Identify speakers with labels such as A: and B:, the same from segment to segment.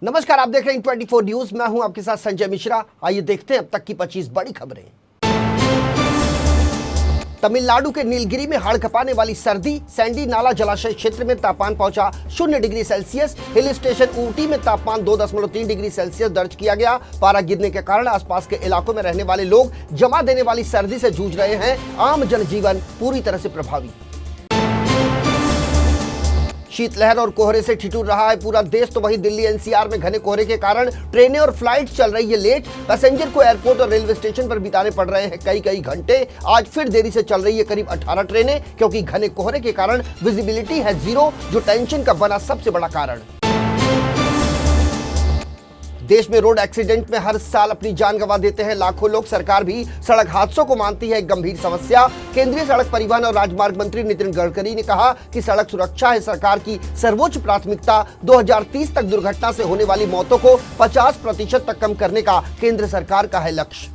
A: नमस्कार, आप देख रहे हैं 24 न्यूज। मैं हूं आपके साथ संजय मिश्रा। आइए देखते हैं अब तक की 25 बड़ी खबरें। तमिलनाडु के नीलगिरी में हाड़ कपाने वाली सर्दी। सैंडी नाला जलाशय क्षेत्र में तापमान पहुंचा 0 degree Celsius. Hill station Ooty में तापमान 2.3 डिग्री सेल्सियस दर्ज किया गया। पारा गिरने के कारण आसपास के इलाकों में रहने वाले लोग जमा देने वाली सर्दी से जूझ रहे हैं। आम जनजीवन पूरी तरह से प्रभावित। शीतलहर और कोहरे से ठिठुर रहा है पूरा देश, तो वहीं दिल्ली एनसीआर में घने कोहरे के कारण ट्रेनें और फ्लाइट चल रही है लेट। पैसेंजर को एयरपोर्ट और रेलवे स्टेशन पर बिताने पड़ रहे हैं कई घंटे। आज फिर देरी से चल रही है करीब 18 ट्रेनें, क्योंकि घने कोहरे के कारण विजिबिलिटी है 0, जो टेंशन का बना सबसे बड़ा कारण। देश में रोड एक्सीडेंट में हर साल अपनी जान गंवा देते हैं लाखों लोग। सरकार भी सड़क हादसों को मानती है एक गंभीर समस्या। केंद्रीय सड़क परिवहन और राजमार्ग मंत्री नितिन गडकरी ने कहा कि सड़क सुरक्षा है सरकार की सर्वोच्च प्राथमिकता। 2030 तक दुर्घटना से होने वाली मौतों को 50% तक कम करने का केंद्र सरकार का है लक्ष्य।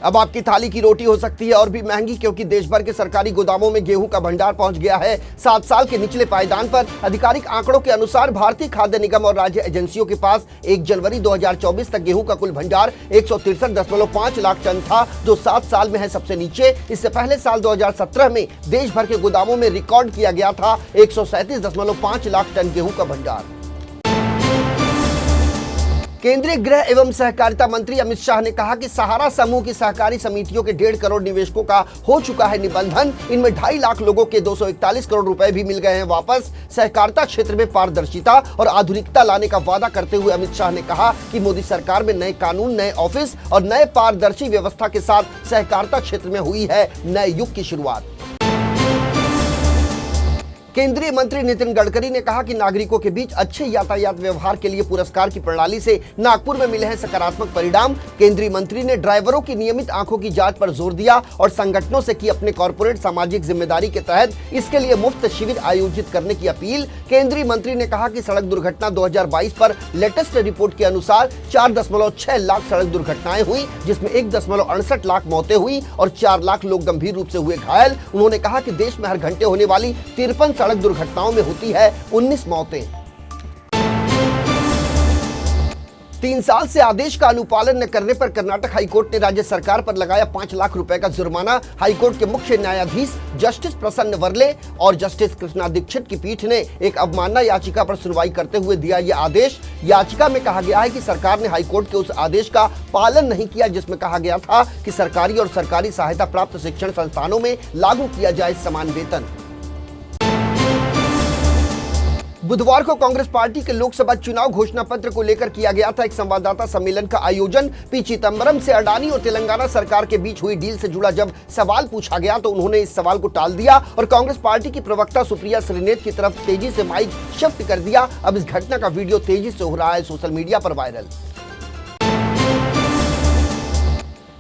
A: अब आपकी थाली की रोटी हो सकती है और भी महंगी, क्योंकि देश भर के सरकारी गोदामों में गेहूं का भंडार पहुंच गया है 7 साल के निचले पायदान पर। आधिकारिक आंकड़ों के अनुसार भारतीय खाद्य निगम और राज्य एजेंसियों के पास 1 जनवरी 2024 तक गेहूं का कुल भंडार 163.5 लाख टन था, जो 7 साल में है सबसे नीचे। इससे पहले साल 2017 में देश भर के गोदामों में रिकॉर्ड किया गया था 137.5 लाख टन गेहूं का भंडार। केंद्रीय गृह एवं सहकारिता मंत्री अमित शाह ने कहा कि सहारा समूह की सहकारी समितियों के 1.5 करोड़ निवेशकों का हो चुका है निबंधन। इनमें 2.5 लाख लोगों के 241 करोड़ रुपए भी मिल गए हैं वापस। सहकारिता क्षेत्र में पारदर्शिता और आधुनिकता लाने का वादा करते हुए अमित शाह ने कहा कि मोदी सरकार में नए कानून, नए ऑफिस और नए पारदर्शी व्यवस्था के साथ सहकारिता क्षेत्र में हुई है नए युग की शुरुआत। केंद्रीय मंत्री नितिन गडकरी ने कहा कि नागरिकों के बीच अच्छे यातायात व्यवहार के लिए पुरस्कार की प्रणाली से नागपुर में मिले हैं सकारात्मक परिणाम। केंद्रीय मंत्री ने ड्राइवरों की नियमित आंखों की जांच पर जोर दिया और संगठनों से की अपने कॉर्पोरेट सामाजिक जिम्मेदारी के तहत इसके लिए मुफ्त शिविर आयोजित करने की अपील। केंद्रीय मंत्री ने कहा कि सड़क दुर्घटना 2022 पर लेटेस्ट रिपोर्ट के अनुसार 4.6 लाख सड़क दुर्घटनाएं हुई, जिसमें 1.68 लाख मौतें हुई और 4 लाख लोग गंभीर रूप से हुए घायल। उन्होंने कहा कि देश में हर घंटे होने वाली 53 सड़क दुर्घटनाओं में होती है 19 मौतें। 3 साल से आदेश का अनुपालन न करने पर कर्नाटक हाईकोर्ट ने राज्य सरकार पर लगाया 5 लाख रुपए का जुर्माना। हाईकोर्ट के मुख्य न्यायाधीश जस्टिस प्रसन्न वर्ले और जस्टिस कृष्णा दीक्षित की पीठ ने एक अवमानना याचिका पर सुनवाई करते हुए दिया यह आदेश। याचिका में कहा गया है कि सरकार ने हाईकोर्ट के उस आदेश का पालन नहीं किया जिसमें कहा गया था कि सरकारी और सरकारी सहायता प्राप्त शिक्षण संस्थानों में लागू किया जाए समान वेतन। बुधवार को कांग्रेस पार्टी के लोकसभा चुनाव घोषणा पत्र को लेकर किया गया था एक संवाददाता सम्मेलन का आयोजन। पी चिदंबरम से अडानी और तेलंगाना सरकार के बीच हुई डील से जुड़ा जब सवाल पूछा गया तो उन्होंने इस सवाल को टाल दिया और कांग्रेस पार्टी की प्रवक्ता सुप्रिया श्रीनेत की तरफ तेजी से माइक शिफ्ट कर दिया। अब इस घटना का वीडियो तेजी से हो रहा है सोशल मीडिया पर वायरल।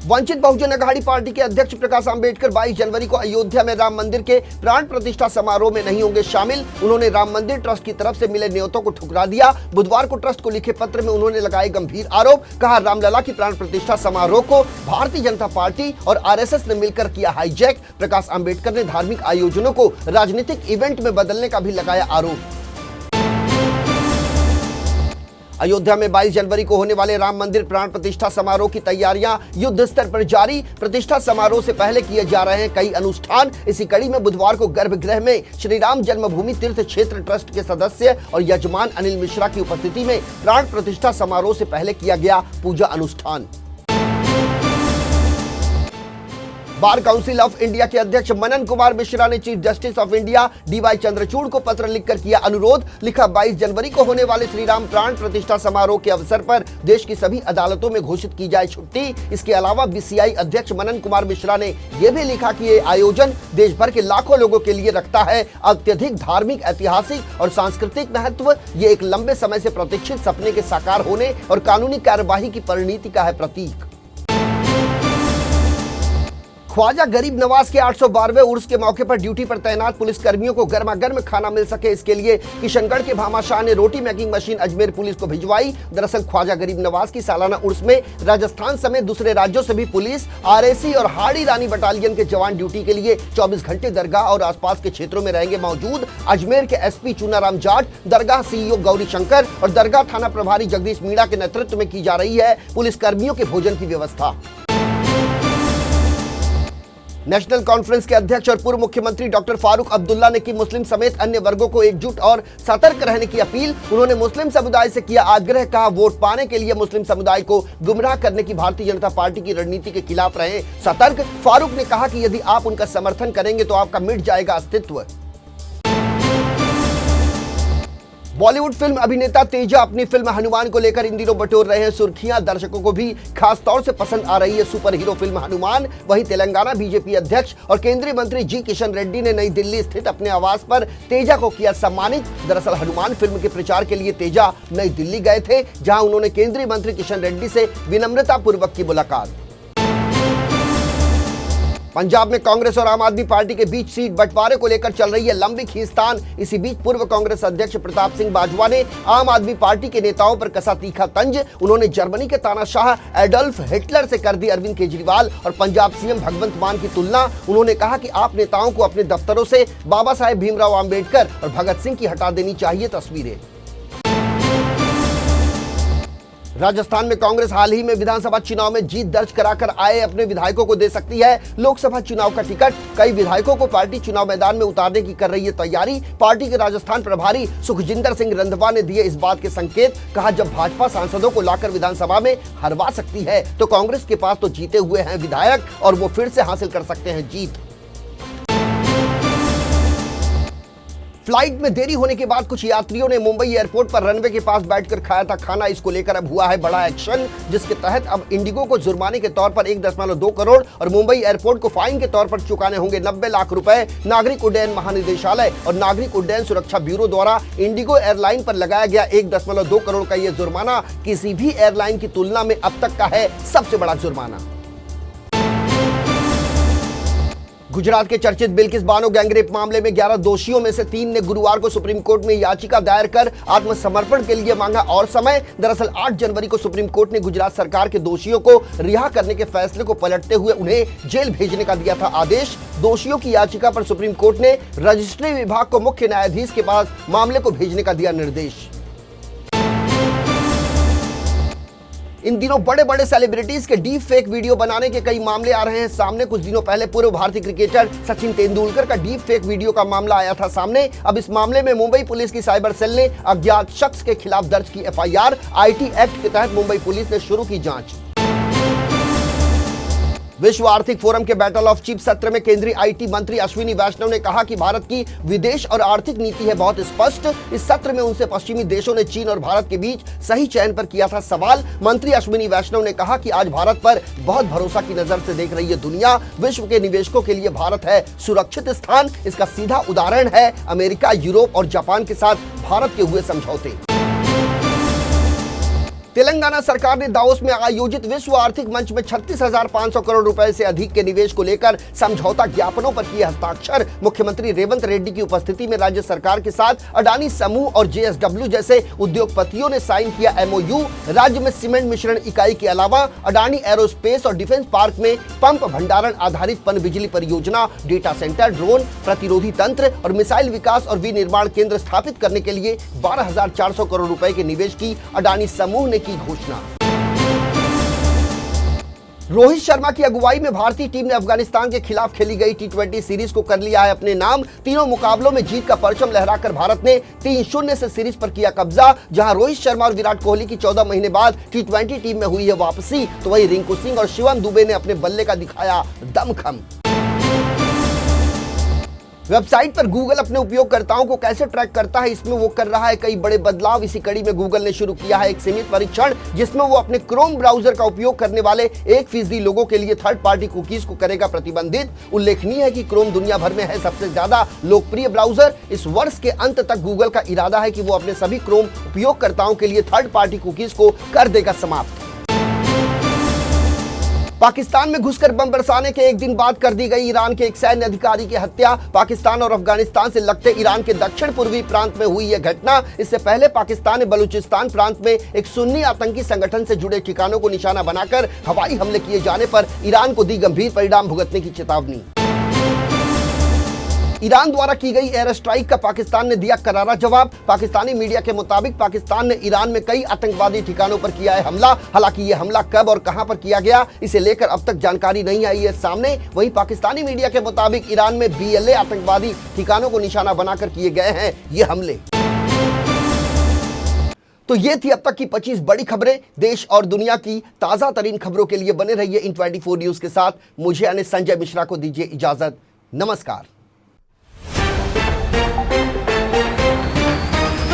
A: वंचित बहुजन अघाड़ी पार्टी के अध्यक्ष प्रकाश आंबेडकर 22 जनवरी को अयोध्या में राम मंदिर के प्राण प्रतिष्ठा समारोह में नहीं होंगे शामिल। उन्होंने राम मंदिर ट्रस्ट की तरफ से मिले न्योतों को ठुकरा दिया। बुधवार को ट्रस्ट को लिखे पत्र में उन्होंने लगाए गंभीर आरोप। कहा, रामलला की प्राण प्रतिष्ठा समारोह को भारतीय जनता पार्टी और आरएसएस ने मिलकर किया हाईजैक। प्रकाश आंबेडकर ने धार्मिक आयोजनों को राजनीतिक इवेंट में बदलने का भी लगाया आरोप। अयोध्या में 22 जनवरी को होने वाले राम मंदिर प्राण प्रतिष्ठा समारोह की तैयारियां युद्ध स्तर पर जारी। प्रतिष्ठा समारोह से पहले किए जा रहे हैं कई अनुष्ठान। इसी कड़ी में बुधवार को गर्भगृह में श्री राम जन्मभूमि तीर्थ क्षेत्र ट्रस्ट के सदस्य और यजमान अनिल मिश्रा की उपस्थिति में प्राण प्रतिष्ठा समारोह से पहले किया गया पूजा अनुष्ठान। बार काउंसिल ऑफ इंडिया के अध्यक्ष मनन कुमार मिश्रा ने chief justice of India DY Chandrachud को पत्र लिखकर किया अनुरोध। लिखा, 22 जनवरी को होने वाले श्री राम प्राण प्रतिष्ठा समारोह के अवसर पर देश की सभी अदालतों में घोषित की जाए छुट्टी। इसके अलावा बीसीआई अध्यक्ष मनन कुमार मिश्रा ने यह भी लिखा कि ये आयोजन देश भर के लाखों लोगों के लिए रखता है अत्यधिक धार्मिक, ऐतिहासिक और सांस्कृतिक महत्व। ये एक लंबे समय से प्रतीक्षित सपने के साकार होने और कानूनी कार्यवाही की परिणति का है प्रतीक। ख्वाजा गरीब नवाज के 812वें उर्स के मौके पर ड्यूटी पर तैनात पुलिस कर्मियों को गर्मा गर्म खाना मिल सके, इसके लिए किशनगढ़ के भामा शाह ने रोटी मेकिंग मशीन अजमेर पुलिस को भिजवाई। दरअसल ख्वाजा गरीब नवाज की सालाना उर्स में राजस्थान समेत दूसरे राज्यों से भी पुलिस, आरएसी और हाड़ी रानी बटालियन के जवान ड्यूटी के लिए 24 घंटे दरगाह और आसपास के क्षेत्रों में रहेंगे मौजूद। अजमेर के एसपी चूनाराम जाट, दरगाह सीईओ गौरी शंकर और दरगाह थाना प्रभारी जगदीश मीणा के नेतृत्व में की जा रही है पुलिस कर्मियों के भोजन की व्यवस्था। नेशनल कॉन्फ्रेंस के अध्यक्ष और पूर्व मुख्यमंत्री डॉक्टर फारूक अब्दुल्ला ने की मुस्लिम समेत अन्य वर्गों को एकजुट और सतर्क रहने की अपील। उन्होंने मुस्लिम समुदाय से किया आग्रह, कहा वोट पाने के लिए मुस्लिम समुदाय को गुमराह करने की भारतीय जनता पार्टी की रणनीति के खिलाफ रहे सतर्क। फारूक ने कहा कि यदि आप उनका समर्थन करेंगे तो आपका मिट जाएगा अस्तित्व। बॉलीवुड फिल्म अभिनेता तेजा अपनी फिल्म हनुमान को लेकर इन दिनों बटोर रहे हैं सुर्खियां। दर्शकों को भी खास तौर से पसंद आ रही है सुपर हीरो फिल्म हनुमान। वहीं तेलंगाना बीजेपी अध्यक्ष और केंद्रीय मंत्री जी किशन रेड्डी ने नई दिल्ली स्थित अपने आवास पर तेजा को किया सम्मानित। दरअसल हनुमान फिल्म के प्रचार के लिए तेजा नई दिल्ली गए थे, जहां उन्होंने केंद्रीय मंत्री किशन रेड्डी से विनम्रता पूर्वक की मुलाकात। पंजाब में कांग्रेस और आम आदमी पार्टी के बीच सीट बंटवारे को लेकर चल रही है लंबी खींचतान। इसी बीच पूर्व कांग्रेस अध्यक्ष प्रताप सिंह बाजवा ने आम आदमी पार्टी के नेताओं पर कसा तीखा तंज। उन्होंने जर्मनी के तानाशाह एडोल्फ हिटलर से कर दी अरविंद केजरीवाल और पंजाब सीएम भगवंत मान की तुलना। उन्होंने कहा कि आप नेताओं को अपने दफ्तरों से बाबा साहेब भीमराव आम्बेडकर और भगत सिंह की हटा देनी चाहिए तस्वीरें। राजस्थान में कांग्रेस हाल ही में विधानसभा चुनाव में जीत दर्ज कराकर आए अपने विधायकों को दे सकती है लोकसभा चुनाव का टिकट। कई विधायकों को पार्टी चुनाव मैदान में उतारने की कर रही है तैयारी। पार्टी के राजस्थान प्रभारी सुखजिंदर सिंह रंधवा ने दिए इस बात के संकेत। कहा जब भाजपा सांसदों को लाकर विधानसभा में हरवा सकती है तो कांग्रेस के पास तो जीते हुए हैं विधायक और वो फिर से हासिल कर सकते हैं जीत। फ्लाइट में देरी होने के बाद कुछ यात्रियों ने मुंबई एयरपोर्ट पर रनवे के पास बैठकर खाया था खाना। इसको लेकर अब हुआ है बड़ा एक्शन, जिसके तहत अब इंडिगो को जुर्माने के तौर पर 1.2 करोड़ और मुंबई एयरपोर्ट को फाइन के तौर पर चुकाने होंगे 90 लाख रुपए। नागरिक उड्डयन महानिदेशालय और नागरिक उड्डयन सुरक्षा ब्यूरो द्वारा इंडिगो एयरलाइन पर लगाया गया 1.2 करोड़ का यह जुर्माना किसी भी एयरलाइन की तुलना में अब तक का है सबसे बड़ा जुर्माना। गुजरात के चर्चित बिल्किस बानो गैंगरेप मामले में 11 दोषियों में से 3 ने गुरुवार को सुप्रीम कोर्ट में याचिका दायर कर आत्मसमर्पण के लिए मांगा और समय। दरअसल 8 जनवरी को सुप्रीम कोर्ट ने गुजरात सरकार के दोषियों को रिहा करने के फैसले को पलटते हुए उन्हें जेल भेजने का दिया था आदेश। दोषियों की याचिका पर सुप्रीम कोर्ट ने रजिस्ट्री विभाग को मुख्य न्यायाधीश के पास मामले को भेजने का दिया निर्देश। इन दिनों बड़े बड़े सेलिब्रिटीज के डीप फेक वीडियो बनाने के कई मामले आ रहे हैं सामने। कुछ दिनों पहले पूर्व भारतीय क्रिकेटर सचिन तेंदुलकर का डीप फेक वीडियो का मामला आया था सामने। अब इस मामले में मुंबई पुलिस की साइबर सेल ने अज्ञात शख्स के खिलाफ दर्ज की एफआईआर। आईटी एक्ट के तहत मुंबई पुलिस ने शुरू की जांच। विश्व आर्थिक फोरम के बैटल ऑफ चीफ सत्र में केंद्रीय आईटी मंत्री अश्विनी वैष्णव ने कहा कि भारत की विदेश और आर्थिक नीति है बहुत स्पष्ट। इस सत्र में उनसे पश्चिमी देशों ने चीन और भारत के बीच सही चयन पर किया था सवाल। मंत्री अश्विनी वैष्णव ने कहा कि आज भारत पर बहुत भरोसा की नजर से देख रही है दुनिया। विश्व के निवेशकों के लिए भारत है सुरक्षित स्थान। इसका सीधा उदाहरण है अमेरिका, यूरोप और जापान के साथ भारत के हुए समझौते। तेलंगाना सरकार ने दावोस में आयोजित विश्व आर्थिक मंच में 36,500 करोड़ रुपए से अधिक के निवेश को लेकर समझौता ज्ञापनों पर किए हस्ताक्षर। मुख्यमंत्री रेवंत रेड्डी की उपस्थिति में राज्य सरकार के साथ अडानी समूह और जेएसडब्ल्यू जैसे उद्योगपतियों ने साइन किया एमओयू। राज्य में सीमेंट मिश्रण इकाई के अलावा अडानी एरोस्पेस और डिफेंस पार्क में पंप भंडारण आधारित पनबिजली परियोजना, डेटा सेंटर, ड्रोन प्रतिरोधी तंत्र और मिसाइल विकास और विनिर्माण केंद्र स्थापित करने के लिए 12,400 करोड़ रुपए के निवेश की अडानी समूह ने की घोषणा। रोहित शर्मा की अगुवाई में भारतीय टीम ने अफगानिस्तान के खिलाफ खेली गई टी20 सीरीज को कर लिया है अपने नाम। तीनों मुकाबलों में जीत का परचम लहराकर भारत ने 3-0 से सीरीज पर किया कब्जा। जहां रोहित शर्मा और विराट कोहली की 14 महीने बाद टी20 टीम में हुई है वापसी, तो वहीं रिंकू सिंह और शिवम दुबे ने अपने बल्ले का दिखाया दमखम। वेबसाइट पर गूगल अपने उपयोगकर्ताओं को कैसे ट्रैक करता है, इसमें वो कर रहा है कई बड़े बदलाव। इसी कड़ी में गूगल ने शुरू किया है एक सीमित परीक्षण, जिसमें वो अपने क्रोम ब्राउजर का उपयोग करने वाले 1% लोगों के लिए थर्ड पार्टी कुकीज को करेगा प्रतिबंधित। उल्लेखनीय है कि क्रोम दुनिया भर में है सबसे ज्यादा लोकप्रिय ब्राउजर। इस वर्ष के अंत तक गूगल का इरादा है कि वो अपने सभी क्रोम उपयोगकर्ताओं के लिए थर्ड पार्टी कुकीज को कर देगा समाप्त। पाकिस्तान में घुसकर बम बरसाने के एक दिन बाद कर दी गई ईरान के एक सैन्य अधिकारी की हत्या। पाकिस्तान और अफगानिस्तान से लगते ईरान के दक्षिण पूर्वी प्रांत में हुई यह घटना। इससे पहले पाकिस्तान ने बलूचिस्तान प्रांत में एक सुन्नी आतंकी संगठन से जुड़े ठिकानों को निशाना बनाकर हवाई हमले किए जाने पर ईरान को दी गंभीर परिणाम भुगतने की चेतावनी। ईरान द्वारा की गई एयर स्ट्राइक का पाकिस्तान ने दिया करारा जवाब। पाकिस्तानी मीडिया के मुताबिक पाकिस्तान ने ईरान में कई आतंकवादी ठिकानों पर किया है हमला। हालांकि यह हमला कब और कहां पर किया गया, इसे लेकर अब तक जानकारी नहीं आई है सामने। वहीं पाकिस्तानी मीडिया के मुताबिक ईरान में BLA आतंकवादी ठिकानों को निशाना बनाकर किए गए हैं ये हमले। तो ये थी अब तक की 25 बड़ी खबरें। देश और दुनिया की ताजा तरीन खबरों के लिए बने रहिए इन 24 न्यूज के साथ। मुझे यानी संजय मिश्रा को दीजिए इजाजत। नमस्कार।